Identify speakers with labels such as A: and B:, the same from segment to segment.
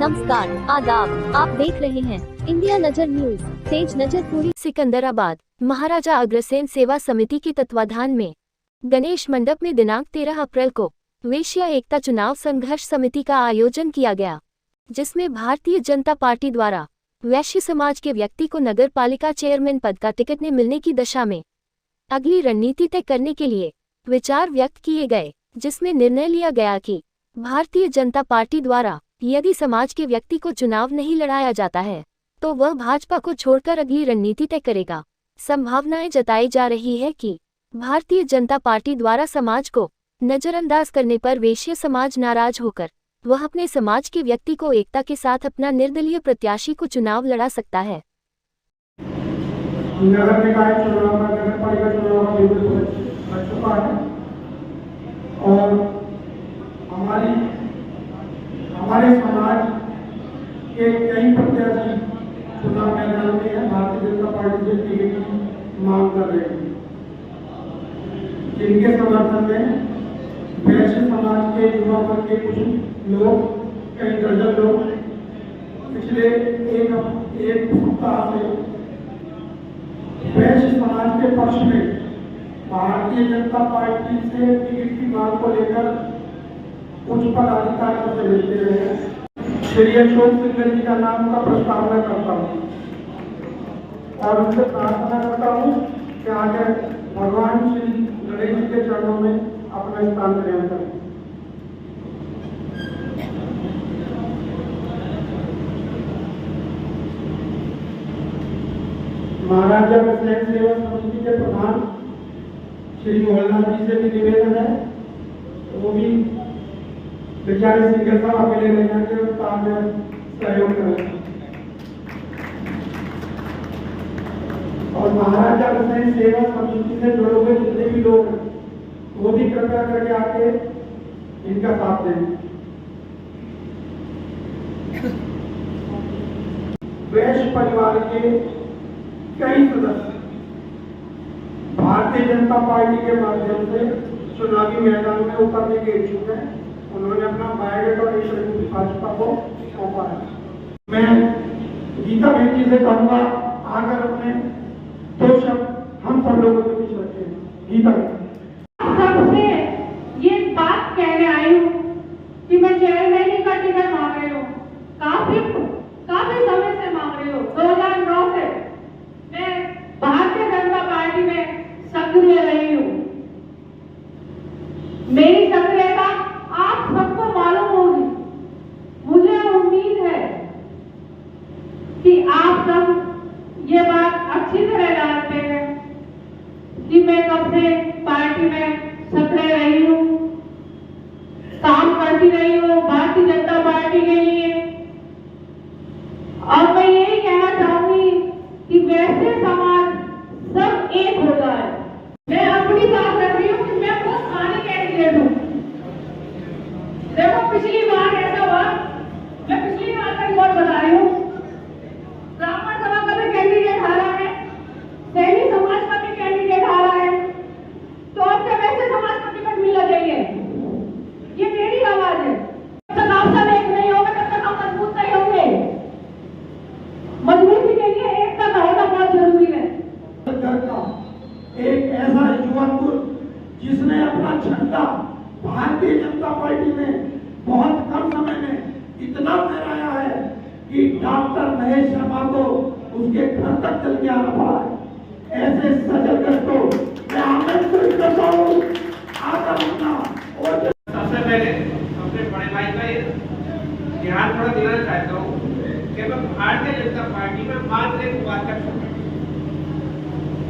A: नमस्कार, आदाब। आप देख रहे हैं इंडिया नजर न्यूज। तेज नजर पूरी। सिकंदराबाद महाराजा अग्रसेन सेवा समिति के तत्वाधान में गणेश मंडप में दिनांक 13 अप्रैल को वैश्य एकता चुनाव संघर्ष समिति का आयोजन किया गया, जिसमें भारतीय जनता पार्टी द्वारा वैश्य समाज के व्यक्ति को नगर पालिका चेयरमैन पद का टिकट न मिलने की दशा में अगली रणनीति तय करने के लिए विचार व्यक्त किए गए, जिसमें निर्णय लिया गया कि भारतीय जनता पार्टी द्वारा यदि समाज के व्यक्ति को चुनाव नहीं लड़ाया जाता है तो वह भाजपा को छोड़कर अगली रणनीति तय करेगा। संभावनाएं जताई जा रही है कि भारतीय जनता पार्टी द्वारा समाज को नजरअंदाज करने पर वैश्य समाज नाराज होकर वह अपने समाज के व्यक्ति को एकता के साथ अपना निर्दलीय प्रत्याशी को चुनाव लड़ा सकता है।
B: नगर निकाय चुनाव में नगर पालिका चुनाव का बिल्कुल बच चुका है और हमारे समाज के कई प्रत्याशी चुनाव मैदान में है, भारतीय जनता पार्टी से टिकट की मांग कर रहे हैं, जिनके समर्थन में वैश्य समाज के युवा वर्ग के कुछ लोग, कई दर्जन लोग पिछले एक सप्ताह से वैश्य समाज के पक्ष में भारतीय जनता पार्टी से टिकट की मांग को लेकर उच्च पदाधिकारियों से मिलते रहे। श्री अशोक सिंह जी का नाम का प्रस्तावना करता हूँ और उनसे प्रार्थना करता हूँ कि आगे भगवान श्री गणेश जी के चरणों में अपना स्थान ग्रहण करें। महाराजा अग्रसेन सेवा समिति के प्रधान श्री मोहनलाल जी से भी निवेदन है, वो भी बेचारे सिंगल साहब अकेले रह जाएंगे और काम में सहयोग करें। और महाराजा अग्रसेन सेवा समिति से जुड़े हुए जितने भी लोग हैं वो भी कृपया करके आके इनका साथ दें। वैश्य परिवार के कई सदस्य भारतीय जनता पार्टी के माध्यम से चुनावी मैदान में उतरने के इच्छुक हैं। उन्होंने अपना बायोडेटा और शेड्यूल भाजपा को सौंपा है। मैं गीता बहन जी से कहूंगा आकर अपने दो शब्द हम सब लोगों के बीच रखें। गीता
C: सबसे ये बात कहने आई हूँ कि मैं चेयरमैन का टिकट मांग रही हूँ, काफी समय से मांग रही हूँ। 2009 से मैं भारतीय जनता पार्टी में सक्रिय रही हूँ। मेरी सक्रियता आप सबको मालूम होगी। मुझे उम्मीद है कि आप सब ये बात अच्छी तरह जानते हैं कि मैं कब से पार्टी में सक्रिय रही हूँ, काम करती रही हूँ भारतीय जनता पार्टी के लिए। और मैं यही कहना चाहूंगी कि वैसे समाज सब एक हो जाए। मैं अपनी बात रख रही हूँ कि मैं बहुत खाली कैंडिडेट हूँ। देखो पिछली बार ऐसा हुआ, मैं पिछली बार का रिकॉर्ड बता रही हूँ। ब्राह्मण सभा का भी कैंडिडेट हारा है, सैनी समाज का भी कैंडिडेट हारा है, तो अब तक वैसे समाज को टिकट मिलना चाहिए। ये मेरी आवाज है। जब तक आप सब एक नहीं होगा तब तक हम मजबूत नहीं होंगे। मजबूती के लिए एकता का होना बहुत जरूरी है।
B: एक ऐसा युवा जिसने अपना झंडा भारतीय जनता पार्टी में बहुत कम समय में इतना फहराया है कि डॉक्टर महेश शर्मा को उसके घर तक चल के आना पड़ा है। ऐसे सजग को मैं आमंत्रित करता हूँ आकर अपना। और
D: सबसे पहले अपने बड़े भाई का ध्यान थोड़ा देना चाहता हूँ कि मैं भारतीय जनता पार्टी में मात्र एक बात कर सकता हूँ।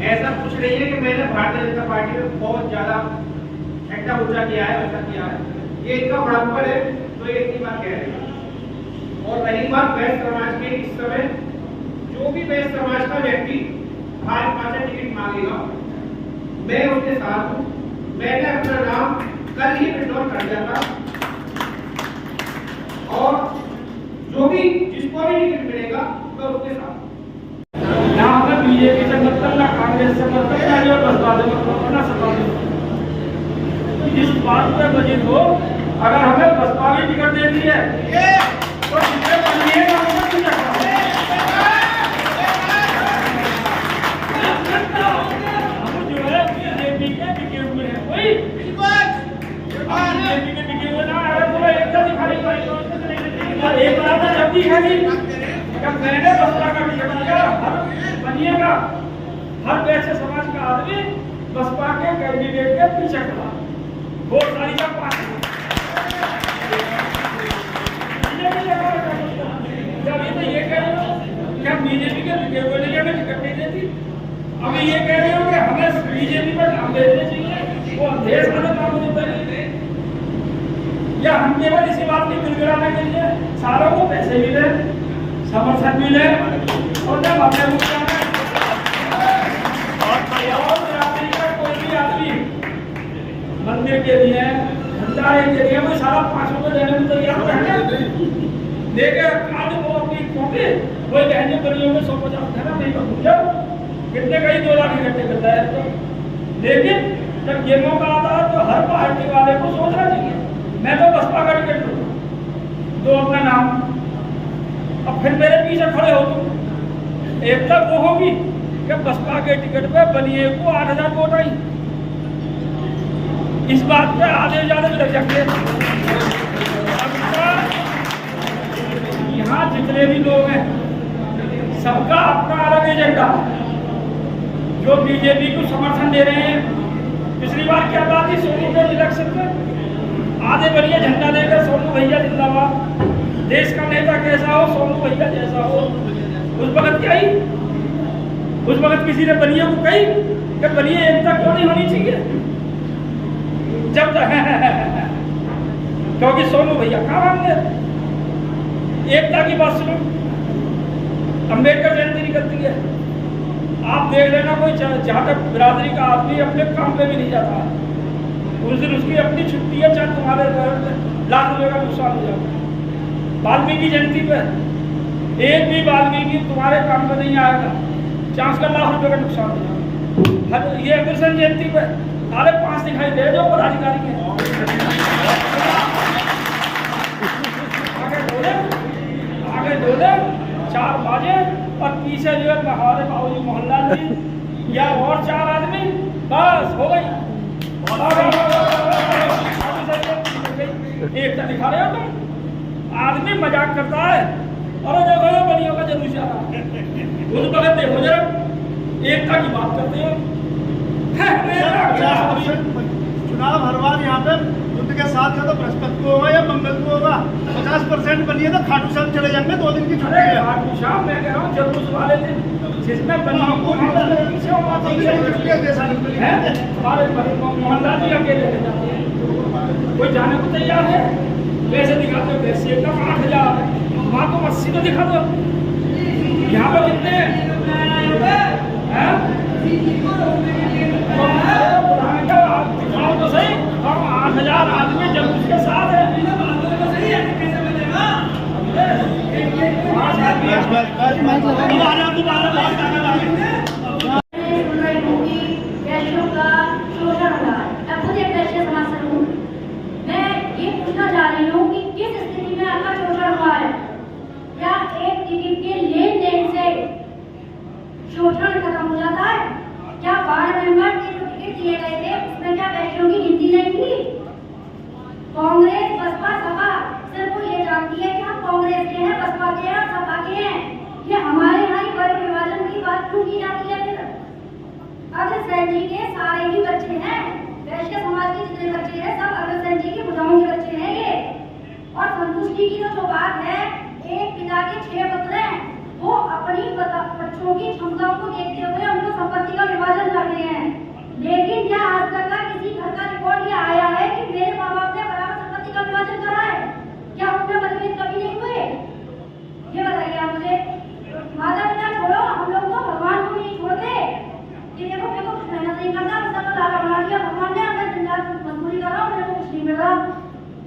D: ऐसा कुछ नहीं है कि मैंने भारतीय जनता पार्टी में बहुत ज्यादा झंडा ऊंचा किया है, वैसा किया है। ये इनका बड़प्पन है, तो ये इतनी बात कह रहे हैं। और रही बात वैश्य समाज के, इस समय जो भी वैश्य समाज का व्यक्ति भाजपा से टिकट मांगेगा, मैं उसके साथ हूँ। मैंने अपना नाम कल ही विड्रॉ कर दिया था और जो भी जिसको भी टिकट मिलेगा तो उसके साथ।
B: यहाँ पर बीजेपी से मतलब ना कांग्रेस से मतलब ना जो बसपा से मतलब ना सपा से। इस बात पर वजह हो, अगर हमें बसपा की टिकट दे दी है तो
E: मैंने बसपा का टिकट दिया, बनिएगा हर वैसे समाज का आदमी बसपा के कैंडिडेट के पीछे खड़ा, वोट सारी का पास जब ये तो ये कह रहे हो कि हम बीजेपी के बिके हुए लिए हमें टिकट नहीं देती, अभी ये कह रहे हो कि हमें बीजेपी पर नाम देने चाहिए, वो देश वाले काम होते हैं, या हम केवल इसी बात की गिड़गिड़ाने के लिए सारों को पैसे मिले, समर्थन मिले और जब अपने कोई भी आदमी मंदिर के लिए भंडारे के लिए वो सारा 5 रुपए देने में तैयार है, लेके आज वो अपनी कॉपी वही कहने बनियों में 150 देना नहीं करूँगा, कितने कहीं 2 लाख इकट्ठे करता है तो, लेकिन जब ये मौका आता है तो हर पार्टी वाले को सोचना चाहिए मैं तो बसपा का टिकट लूंगा, तो अपना नाम अब फिर मेरे पीछे खड़े हो तुम, एक तक वो होगी कि बसपा के टिकट पे बनिए को 8000 वोट आई, इस बात पे आधे ज्यादा भी लग जाएंगे। यहाँ जितने भी लोग हैं सबका अपना अलग एजेंडा, जो बीजेपी को समर्थन दे रहे हैं, पिछली बार क्या बात थी सोनू के इलेक्शन में आधे बनिए झंडा देकर सोनू भैया जिंदाबाद, देश का नेता कैसा हो सोनू भैया जैसा हो, उस वक्त क्या ही उस वक्त किसी ने बनिए को कही कि बनिए एकता क्यों नहीं होनी चाहिए, जब तक क्योंकि सोनू भैया कहाँ मांगे एकता की बात सुनो, अम्बेडकर जयंती निकलती है, आप देख लेना कोई जहाँ तक बिरादरी का आदमी अपने काम पे भी नहीं जाता, उस दिन उसकी अपनी छुट्टी है, चाहे तुम्हारे लाख रुपए का नुकसान हो जाता है। वाल्मीकि जयंती पे एक भी वाल्मीकि तुम्हारे काम पे नहीं आएगा, चांस का लाख रुपए का नुकसान हो जाएगा। ये कृष्ण जयंती पे सारे 5 दिखाई दे जो पदाधिकारी के आगे डोले 4 बाजे और पीछे जो है हमारे बाबूजी मोहल्ला जी या और 4 आदमी बस हो गई, एकता दिखा रहे हो तुम, आदमी मजाक करता है और देखो बनियों का जरूर जा रहा है, उस वक्त देखो जरा एकता की बात करते हो।
F: चुनाव हर बार यहाँ पे युद्ध के साथ या तो बृहस्पति को होगा या मंगल को होगा, 50% बनिए तो खाटू श्याम चले जाएंगे, 2 दिन की छुट्टी है।
E: खाटू श्याम मैं कह रहा हूँ जरूर वाले दिन जिसमें मोहनलाल जी अकेले जाते हैं, कोई जाने को तैयार है, वैसे दिखाते हो वैसे एकदम 8000 वहाँ तो 80 तो दिखा दो, यहाँ पर कितने दिखाओ तो सही, हम 8000 आदमी जब उसके साथ है
C: शोषण खत्म हो जाता है क्या? वार्ड मेंबर के जो टिकट दिए गए थे उसमें क्या पैसों की गिनती नहीं थी? कांग्रेस बसपा सपा सिर्फ वो ये जानती है कि हम कांग्रेस के हैं, बसपा के हैं और सपा के हैं, ये हमारे यहाँ ही वर्ग विभाजन की बात क्यों की जाती है? फिर अग्रसेन जी के सारे ही बच्चे हैं, वैश्य समाज के जितने बच्चे हैं सब अग्रसेन जी की बुढ़ाओं के बच्चे हैं ये। और संतुष्टि की जो बात है, एक पिता के 6 पुत्र हैं, वो अपनी बच्चों की क्षमताओं को देखते हुए उनको संपत्ति का विभाजन करते हैं, लेकिन क्या आज तक का किसी घर का रिकॉर्ड ये आया है कि मेरे माँ बाप ने बराबर संपत्ति का विभाजन करा है? क्या उनमें मतभेद कभी नहीं हुए? ये बताइए आप मुझे। माता पिता छोड़ो, हम लोग को भगवान को नहीं छोड़ते कि देखो मेरे को कुछ मेहनत नहीं करना, सबका दादा बना दिया भगवान ने, मैं दिन रात मजदूरी कर रहा हूँ, मेरे को कुछ नहीं मिल रहा।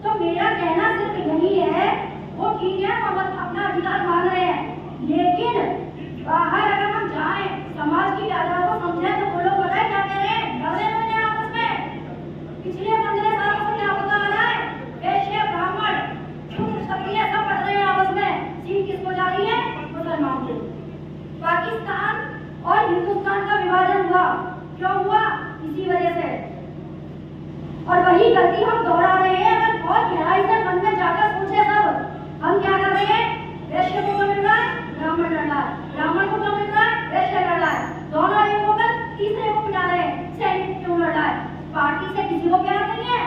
C: तो मेरा कहना सिर्फ यही है, वो ठीक है हम अपना अधिकार मान रहे हैं, लेकिन बाहर अगर हम जाएं समाज की व्याख्या को समझें तो वो लोग बताए क्या कह रहे हैं, लड़े हुए हैं आपस में। पिछले 15 सालों से क्या होता आ रहा है, वैश्य ब्राह्मण शूद्र क्षत्रिय सब पढ़ रहे हैं आपस में, सीट किस वही गलती हम दोहरा रहे हैं। अगर बहुत गहराई से मन में जाकर सोचे सब, हम क्या कर रहे हैं? वैश्य को क्या मिल रहा है? ब्राह्मण लड़ रहा है। ब्राह्मण को क्या मिल रहा है? वैश्य लड़ रहा है। दोनों एक होकर तीसरे को मिला रहे हैं। सैनिक क्यों लड़ रहा है? पार्टी से किसी को प्यार नहीं है,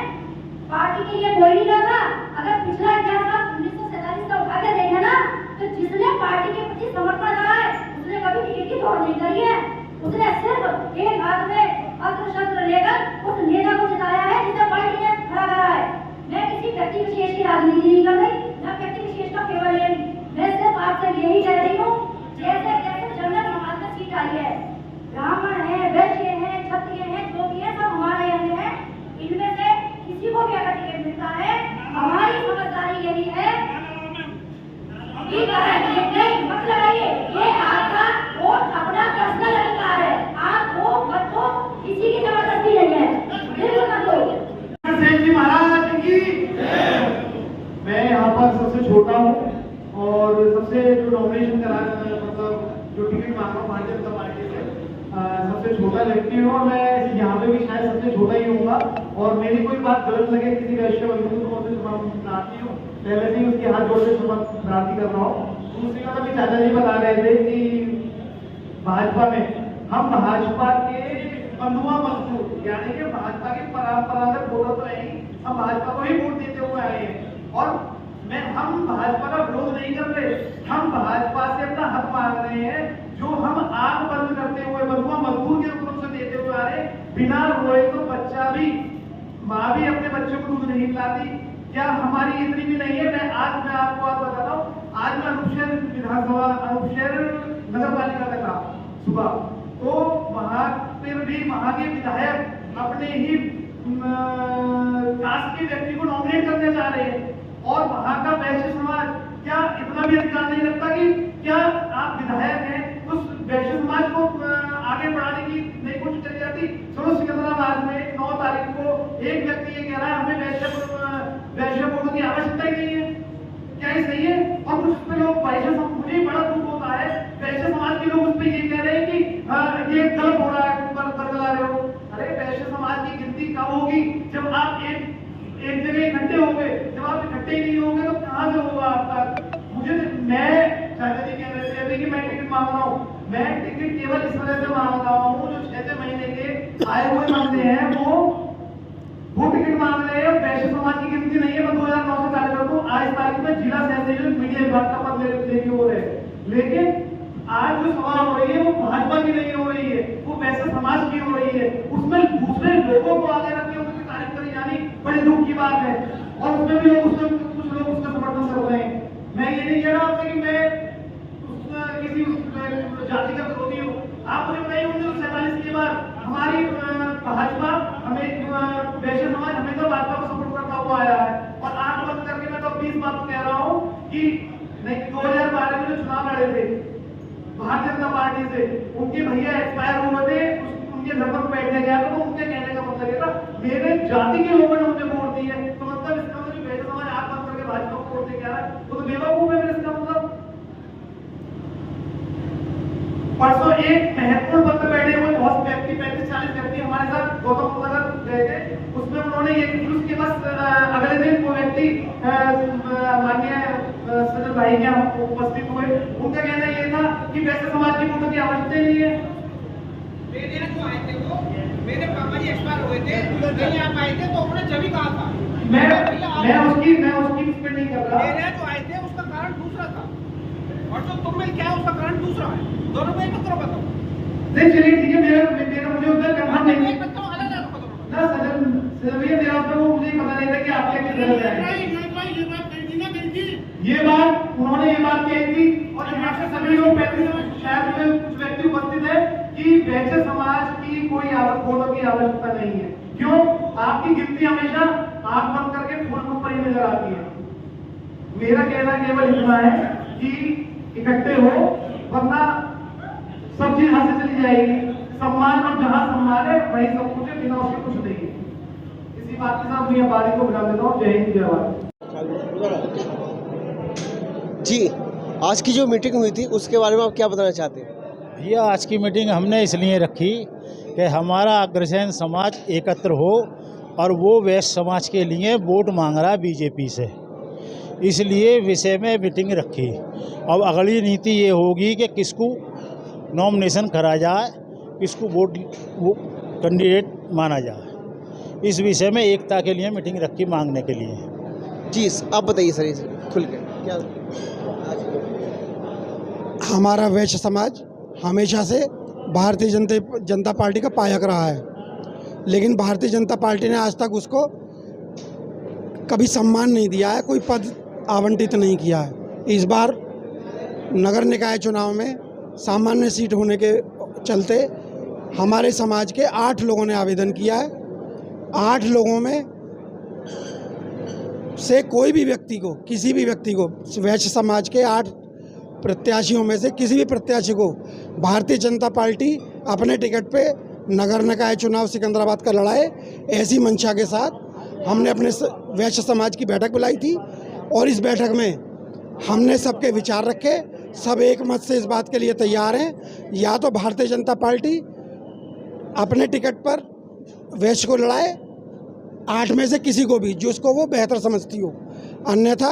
C: पार्टी के लिए कोई नहीं लड़ रहा। अगर पिछला इतिहास आप 1947 का उठा के देखें ना, तो जिसने पार्टी के प्रति समर्पण करा है उसने कभी टिकट की दौड़ नहीं करी है। उसने सिर्फ एक हाथ में अस्त्र शस्त्र लेकर उस नेता को जिताया है जिसे पार्टी ने खड़ा करा है। मैं किसी व्यक्ति विशेष की राजनीति नहीं कर रही, न व्यक्ति विशेष का फेवर ले रही। मैं सिर्फ आपसे यही कह रही हूँ, जैसे जैसे जनरल समाज में सीट आई है, ब्राह्मण है, वैश्य है, क्षत्रिय है, जो भी है सब हमारे यहाँ है। इनमें से किसी को भी अगर टिकट मिलता है, हमारी समझदारी यही है नहीं मत लगाइए, ये आपका वोट अपना पर्सनल अधिकार है। आप वो मत दो, किसी की जबरदस्ती नहीं है, बिल्कुल मत दो।
F: सेठ जी महाराज की मैं यहाँ पर सबसे छोटा हूँ और सबसे जो नॉमिनेशन करा मतलब जो टिकट मांग रहा हूँ भारतीय जनता पार्टी से सबसे छोटा व्यक्ति हूँ और मैं यहाँ पे भी शायद सबसे छोटा ही होऊंगा। और मेरी कोई बात गलत लगे किसी वैश्य बंधु को तो प्रार्थी हूँ, पहले से ही उसके हाथ जोड़ के प्रार्थी कर रहा हूँ। दूसरी बात अभी चाचा जी बता रहे थे कि भाजपा में हम भाजपा के बंधुआ मजदूर यानी कि भाजपा की परंपरागत वोटर तो नहीं, हम भाजपा को ही वोट देते हुए आए हैं। और हम भाजपा का विरोध नहीं कर रहे, हम भाजपा से अपना हक मांग रहे हैं जो हम आग बंद करते हुए बंधुआ मजदूर के रूप से देते हुए आ रहे। बिना रोए तो बच्चा भी, माँ भी अपने बच्चों को दूध नहीं पिलाती, क्या हमारी इतनी भी नहीं है? मैं आपको बात बताता हूँ, आज मैं अनुपशहर विधानसभा अनुपशहर नगर पालिका में था सुबह, तो वहां पर भी वहां के विधायक अपने ही कास्ट के व्यक्ति को नॉमिनेट करने जा रहे हैं और वहां का वैश्य समाज क्या इतना भी अधिकार नहीं रखता कि क्या आप विधायक हैं उस वैश्य समाज को आगे बढ़ाने की नहीं कोशिश करी जाती? चलो सिकंदराबाद में 9 तारीख को एक व्यक्ति ये कह रहा है हमें वैश्य वोटों की आवश्यकता ही नहीं है, क्या ये सही है? और कुछ पे लोग मुझे बड़ा दुख होता है, वैश्य समाज के लोग उस पर ये कह रहे हैं कि ये गलत हो रहा है, बरगला रहे हो। अरे वैश्य समाज की गिनती कब होगी? जब आप एक जगह इकट्ठे होंगे, जब आप इकट्ठे ही नहीं होंगे तो कहाँ से होगा आपका? मैं चाचा जी कह रहे थे अभी कि मैं टिकट मांग रहा हूँ, मैं टिकट केवल इस वजह से मांग रहा हूँ जो 6 महीने के आए हुए बंदे हैं वो टिकट मांग रहे हैं। वैश्य समाज की गिनती नहीं है। मैं 2009 से कार्यरत हूँ, आज तारीख में जिला सहसंयोजक मीडिया विभाग का पद लेके हो रहे हैं, लेकिन आज जो सभा हो रही है वो भाजपा की नहीं हो रही है, वो वैश्य समाज की हो रही है। उसमें दूसरे लोगों को आगे रख के उनकी तारीफ करी जानी बड़ी दुख की बात है और उसमें भी कुछ लोग उसका समर्थन कर रहे हैं। मैं ये नहीं कह रहा हूँ कि मैं किसी जाति का विरोधी हूँ। आप मुझे बताइए 1947 के बाद हमारी भाजपा हमें वैश्य समाज हमेशा भाजपा को सपोर्ट करता हुआ आया है और आंख बंद करके मैं तो 20 बात कह रहा हूँ कि 2012 में जो चुनाव लड़े थे भारतीय जनता पार्टी से, उनके भैया एक्सपायर हुए थे, उनके घर पर बैठने गया तो उनके कहने का मतलब ये था मेरे जाति के लोगों ने मुझे वोट दी है, तो मतलब इसका मतलब वैश्य समाज आंख बंद करके भाजपा को वोट दे के आ रहा है तो बेवकूफ है। इसका मतलब परसों एक महत्वपूर्ण पद पर बैठे हुए बहुत व्यक्ति 35-40 व्यक्ति हमारे साथ गौतम बुद्ध नगर गए थे, उसमें उन्होंने ये उसके बस अगले दिन वो व्यक्ति माननीय सजल भाई के उपस्थित हुए, उनका कहना ये था कि वैश्य समाज की वोटों की आवश्यकता नहीं है।
D: मेरे यहाँ जो आए थे वो मेरे पापा जी एक्सपायर हुए थे, नहीं आ पाए थे तो उन्होंने जब ही कहा था
F: मैं उसकी उस पर नहीं कर रहा।
D: मेरे यहाँ जो आए थे उसका कारण दूसरा था और जो तुम मिल क्या है उसका कारण दूसरा है, दोनों में एक बताओ।
F: नहीं चलिए ठीक है, मेरा मुझे उधर करना नहीं
D: एक बताओ अलग अलग बताओ
F: ना सजल भैया मेरा तो वो मुझे पता नहीं था कि आप क्या गलत है। ये बात उन्होंने ये बात कही थी और यहाँ से सभी लोग शायद कुछ व्यक्ति उपस्थित है कि वैश्य समाज की कोई वोटों की आवश्यकता नहीं है। क्यों? आपकी गिनती हमेशा आंख बंद करके फूल पर ही नजर आती है। मेरा कहना केवल इतना है कि इकट्ठे हो, वरना सब चीज हाथ से चली जाएगी। सम्मान और जहां सम्मान है वही सब कुछ है, बिना उसके कुछ नहीं है। इसी बात के साथ मैं बारी को बुला देता हूँ। जय हिंद जय भारत।
G: जी, आज की जो मीटिंग हुई थी उसके बारे में आप क्या बताना चाहते हैं?
H: भैया आज की मीटिंग हमने इसलिए रखी कि हमारा अग्रसेन समाज एकत्र हो और वो वैश्य समाज के लिए वोट मांग रहा है बीजेपी से, इसलिए विषय में मीटिंग रखी। अब अगली नीति ये होगी कि किसको नॉमिनेशन करा जाए, किसको वोट कैंडिडेट माना जाए, इस विषय में एकता के लिए मीटिंग रखी मांगने के लिए।
G: जी आप बताइए सर, इसे खुल के क्या
B: हमारा वैश्य समाज हमेशा से भारतीय जनता पार्टी का पायक रहा है, लेकिन भारतीय जनता पार्टी ने आज तक उसको कभी सम्मान नहीं दिया है, कोई पद आवंटित नहीं किया है। इस बार नगर निकाय चुनाव में सामान्य सीट होने के चलते हमारे समाज के 8 लोगों ने आवेदन किया है। 8 लोगों में से कोई भी व्यक्ति को, किसी भी व्यक्ति को, वैश्य समाज के 8 प्रत्याशियों में से किसी भी प्रत्याशी को भारतीय जनता पार्टी अपने टिकट पे नगर निकाय चुनाव सिकंदराबाद का लड़ाए, ऐसी मंशा के साथ हमने अपने वैश्य समाज की बैठक बुलाई थी। और इस बैठक में हमने सबके विचार रखे, सब एक मत से इस बात के लिए तैयार हैं, या तो भारतीय जनता पार्टी अपने टिकट पर वैश्य को लड़ाए, 8 में से किसी को भी जिसको वो बेहतर समझती हो, अन्यथा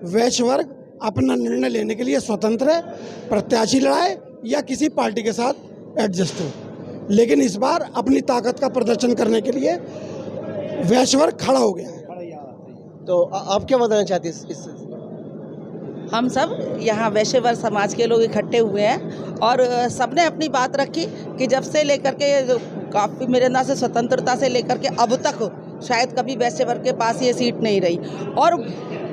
B: वैश्य वर्ग अपना निर्णय लेने के लिए स्वतंत्र है, प्रत्याशी लड़ाए या किसी पार्टी के साथ एडजस्ट हो। लेकिन इस बार अपनी ताकत का प्रदर्शन करने के लिए वैश्य वर्ग खड़ा हो गया है।
G: तो आप क्या बताना चाहते हैं इस
I: हम सब यहाँ वैश्य वर्ग समाज के लोग इकट्ठे हुए हैं और सबने अपनी बात रखी कि जब से लेकर के काफ़ी मेरे अंदाज़ से स्वतंत्रता से लेकर के अब तक शायद कभी वैश्य वर्ग के पास ये सीट नहीं रही, और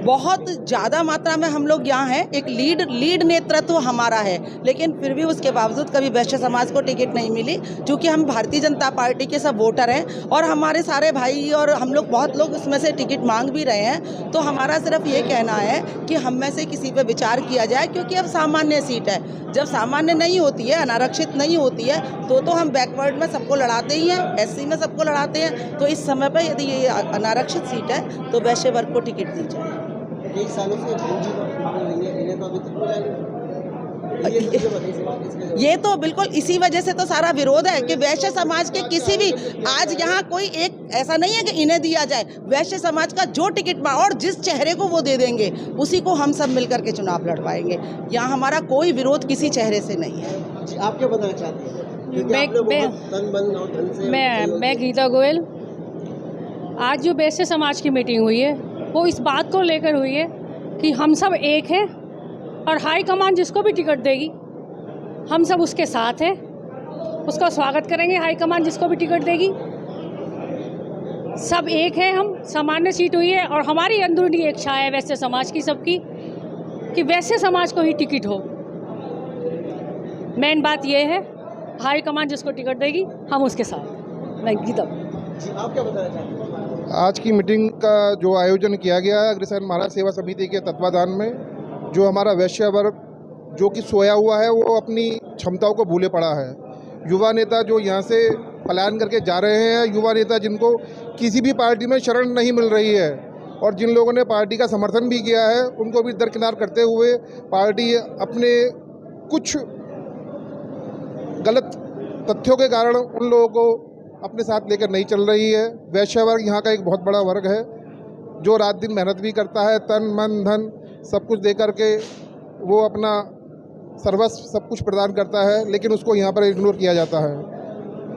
I: बहुत ज़्यादा मात्रा में हम लोग यहाँ हैं। एक लीड नेतृत्व हमारा है, लेकिन फिर भी उसके बावजूद कभी वैश्य समाज को टिकट नहीं मिली, क्योंकि हम भारतीय जनता पार्टी के सब वोटर हैं और हमारे सारे भाई और हम लोग बहुत लोग उसमें से टिकट मांग भी रहे हैं। तो हमारा सिर्फ ये कहना है कि हम में से किसी पे विचार किया जाए, क्योंकि अब सामान्य सीट है। जब सामान्य नहीं होती है, अनारक्षित नहीं होती है, तो हम बैकवर्ड में सबको लड़ाते ही हैं, SC में सबको लड़ाते हैं। तो इस समय पर यदि ये अनारक्षित सीट है तो वैश्य वर्ग को टिकट दी जाए।
G: कई सालों से इन्हें तो अभी तक हो जाएगा।
I: ये तो बिल्कुल इसी वजह से तो सारा विरोध है कि वैश्य समाज के किसी भी, आज यहाँ कोई एक ऐसा नहीं है कि इन्हें दिया जाए, वैश्य समाज का जो टिकट और जिस चेहरे को वो दे देंगे उसी को हम सब मिलकर के चुनाव लड़वाएंगे। यहाँ हमारा कोई विरोध किसी चेहरे से नहीं है।
G: जी आप क्या बताना चाहते हैं?
J: मैं गीता गोयल। आज जो वैश्य समाज की मीटिंग हुई है वो इस बात को लेकर हुई है कि हम सब एक हैं और हाई कमान जिसको भी टिकट देगी हम सब उसके साथ हैं, उसका स्वागत करेंगे। हाई कमान जिसको भी टिकट देगी, सब एक हैं। हम सामान्य सीट हुई है और हमारी अंदरूनी इच्छा है वैश्य समाज की सबकी कि वैश्य समाज को ही टिकट हो। मेन बात ये है, हाई कमान जिसको टिकट देगी हम उसके साथ। मैं गीता।
G: आप क्या बताना चाहते हैं?
K: आज की मीटिंग का जो आयोजन किया गया है अग्रसेन महाराज सेवा समिति के तत्वाधान में, जो हमारा वैश्य वर्ग जो कि सोया हुआ है वो अपनी क्षमताओं को भूले पड़ा है। युवा नेता जो यहाँ से पलायन करके जा रहे हैं, युवा नेता जिनको किसी भी पार्टी में शरण नहीं मिल रही है और जिन लोगों ने पार्टी का समर्थन भी किया है, उनको भी दरकिनार करते हुए पार्टी अपने कुछ गलत तथ्यों के कारण उन लोगों को अपने साथ लेकर नहीं चल रही है। वैश्य वर्ग यहाँ का एक बहुत बड़ा वर्ग है जो रात दिन मेहनत भी करता है, तन मन धन सब कुछ दे करके वो अपना सर्वस्व सब कुछ प्रदान करता है, लेकिन उसको यहाँ पर इग्नोर किया जाता है।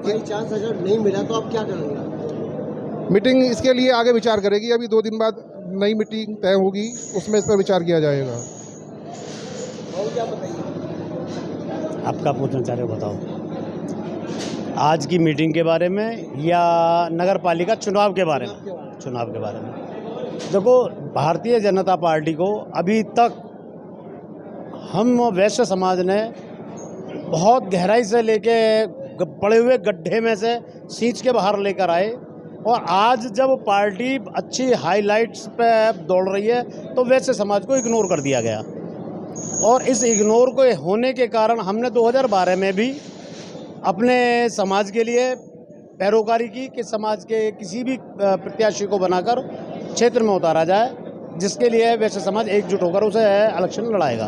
G: कोई चांस अगर नहीं मिला तो आप क्या करेंगे?
K: मीटिंग इसके लिए आगे विचार करेगी। अभी 2 दिन बाद नई मीटिंग तय होगी, उसमें इस पर विचार किया जाएगा।
G: और क्या बताइए?
H: आपका पूछना चाह रहे हो, बताओ। आज की मीटिंग के बारे में या नगर पालिका चुनाव के बारे में? चुनाव के बारे में देखो, भारतीय जनता पार्टी को अभी तक हम वैश्य समाज ने बहुत गहराई से लेके पड़े हुए गड्ढे में से सींच के बाहर लेकर आए, और आज जब पार्टी अच्छी हाईलाइट्स पे दौड़ रही है तो वैश्य समाज को इग्नोर कर दिया गया। और इस इग्नोर को होने के कारण हमने 2012 में भी अपने समाज के लिए पैरोकारी की कि समाज के किसी भी प्रत्याशी को बनाकर क्षेत्र में उतारा जाए, जिसके लिए वैश्य समाज एकजुट होकर उसे इलेक्शन लड़ाएगा।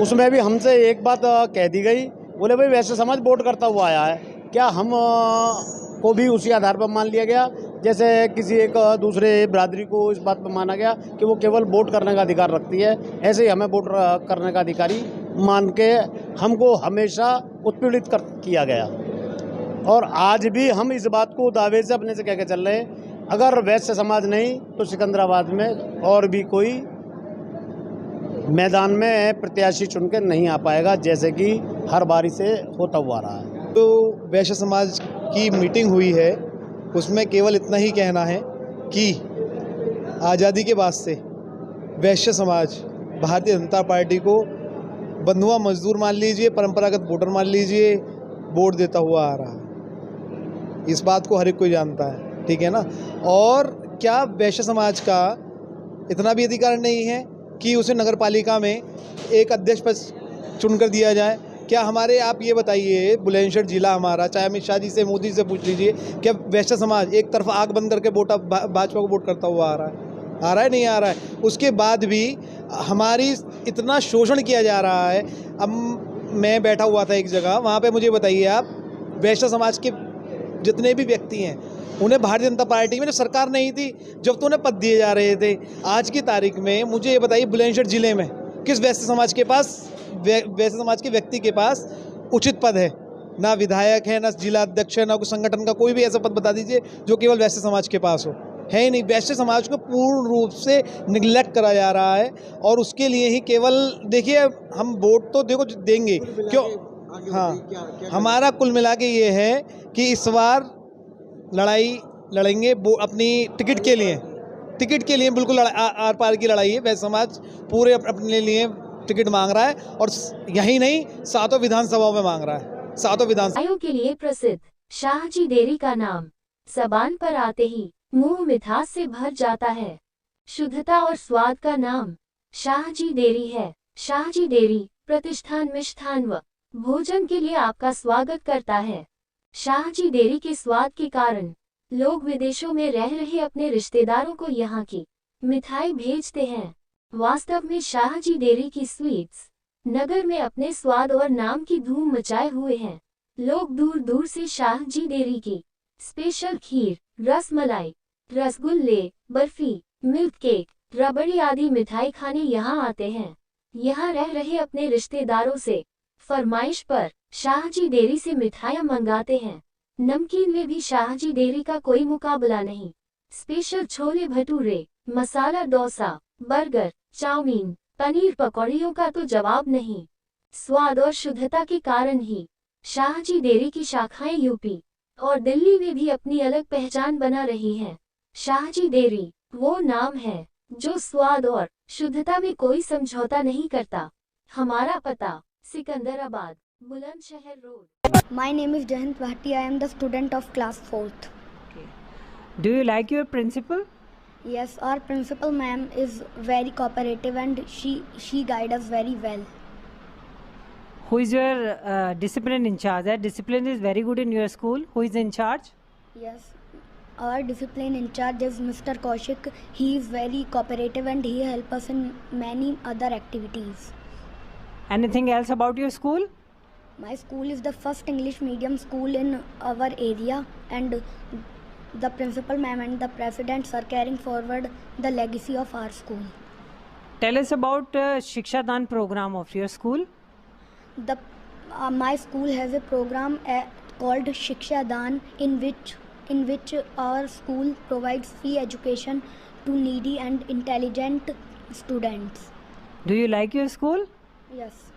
H: उसमें भी हमसे एक बात कह दी गई, बोले भाई वैश्य समाज वोट करता हुआ आया है, क्या हम को भी उसी आधार पर मान लिया गया जैसे किसी एक दूसरे बिरादरी को इस बात पर माना गया कि वो केवल वोट करने का अधिकार रखती है, ऐसे ही हमें वोट करने का अधिकारी मान के हमको हमेशा उत्पीड़ित किया गया। और आज भी हम इस बात को दावे से अपने से कह के चल रहे हैं, अगर वैश्य समाज नहीं तो सिकंदराबाद में और भी कोई मैदान में प्रत्याशी चुन के नहीं आ पाएगा, जैसे कि हर बारी से होता हुआ रहा है।
L: तो वैश्य समाज की मीटिंग हुई है, उसमें केवल इतना ही कहना है कि आज़ादी के बाद से वैश्य समाज भारतीय जनता पार्टी को बंधुआ मजदूर मान लीजिए, परंपरागत वोटर मान लीजिए, वोट देता हुआ आ रहा है। इस बात को हर एक कोई जानता है, ठीक है ना। और क्या वैश्य समाज का इतना भी अधिकार नहीं है कि उसे नगर पालिका में एक अध्यक्ष पद चुनकर दिया जाए? क्या हमारे, आप ये बताइए, बुलंदशहर जिला हमारा, चाहे अमित शाह जी से, मोदी से पूछ लीजिए, क्या वैश्य समाज एक तरफ आग बंद करके भाजपा को वोट करता हुआ आ रहा है? नहीं आ रहा है। उसके बाद भी हमारी इतना शोषण किया जा रहा है। अब मैं बैठा हुआ था एक जगह, वहाँ पे मुझे बताइए आप, वैश्य समाज के जितने भी व्यक्ति हैं उन्हें भारतीय जनता पार्टी में जब सरकार नहीं थी, जब तो उन्हें पद दिए जा रहे थे। आज की तारीख में मुझे ये बताइए, बुलंदशहर जिले में किस वैश्य समाज के पास, वैश्य समाज के व्यक्ति के पास उचित पद है? ना विधायक है, ना जिला अध्यक्ष है, ना कोई संगठन का कोई भी ऐसा पद बता दीजिए जो केवल वैश्य समाज के पास हो। है ही नहीं। वैश्य समाज को पूर्ण रूप से निगलेक्ट करा जा रहा है, और उसके लिए ही केवल, देखिए, हम वोट तो देखो देंगे क्यों, हाँ, हमारा कुल मिला के ये है कि इस बार लड़ाई लड़ेंगे अपनी टिकट के लिए बिल्कुल आर पार की लड़ाई है। वैश्य समाज पूरे अपने लिए टिकट मांग रहा है, और यही नहीं, 7 विधानसभाओं में मांग रहा है, 7 विधानसभाओं
A: के लिए प्रसिद्ध शाहजी डेयरी का नाम ज़बान पर आते ही मुंह मिठास से भर जाता है। शुद्धता और स्वाद का नाम शाहजी डेयरी है। शाहजी डेयरी प्रतिष्ठान मिष्ठान व भोजन के लिए आपका स्वागत करता है। शाहजी डेयरी के स्वाद के कारण लोग विदेशों में रह रहे अपने रिश्तेदारों को यहाँ की मिठाई भेजते हैं। वास्तव में शाहजी डेयरी की स्वीट्स नगर में अपने स्वाद और नाम की धूम मचाए हुए हैं। लोग दूर दूर से शाहजी डेयरी की स्पेशल खीर, रसमलाई, रसगुल्ले, बर्फी, मिल्क केक, रबड़ी आदि मिठाई खाने यहाँ आते हैं। यहाँ रह रहे अपने रिश्तेदारों से फरमाइश पर शाहजी डेयरी से मिठाइयाँ मंगाते हैं। नमकीन में भी शाहजी डेयरी का कोई मुकाबला नहीं। Special chole bhature, masala dosa, burger, chowmein, paneer पकौड़ियों का तो जवाब नहीं। स्वाद और शुद्धता के कारण ही शाहजी डेयरी की शाखाएं यूपी और दिल्ली में भी अपनी अलग पहचान बना रही हैं। शाहजी डेयरी वो नाम है जो स्वाद और शुद्धता में कोई समझौता नहीं करता। हमारा पता Secunderabad, Bulandshahr road.
M: My name is Jayant Bhatti. I am the student of class 4th.
N: Do you like your principal?
M: Yes, our principal ma'am is very cooperative and she guides us very well.
N: Who is your discipline in charge? That discipline is very good in your school. Who is in charge?
M: Yes, our discipline in charge is Mr. Kaushik. He is very cooperative and he helps us in many other activities.
N: Anything else about your school?
M: My school is the first English medium school in our area, and the principal ma'am and the presidents are carrying forward the legacy of our school.
N: Tell us about Shiksha Dan program of your school.
M: My school has a program called Shiksha Dan, in which our school provides free education to needy and intelligent students.
N: Do you like your school?
M: Yes.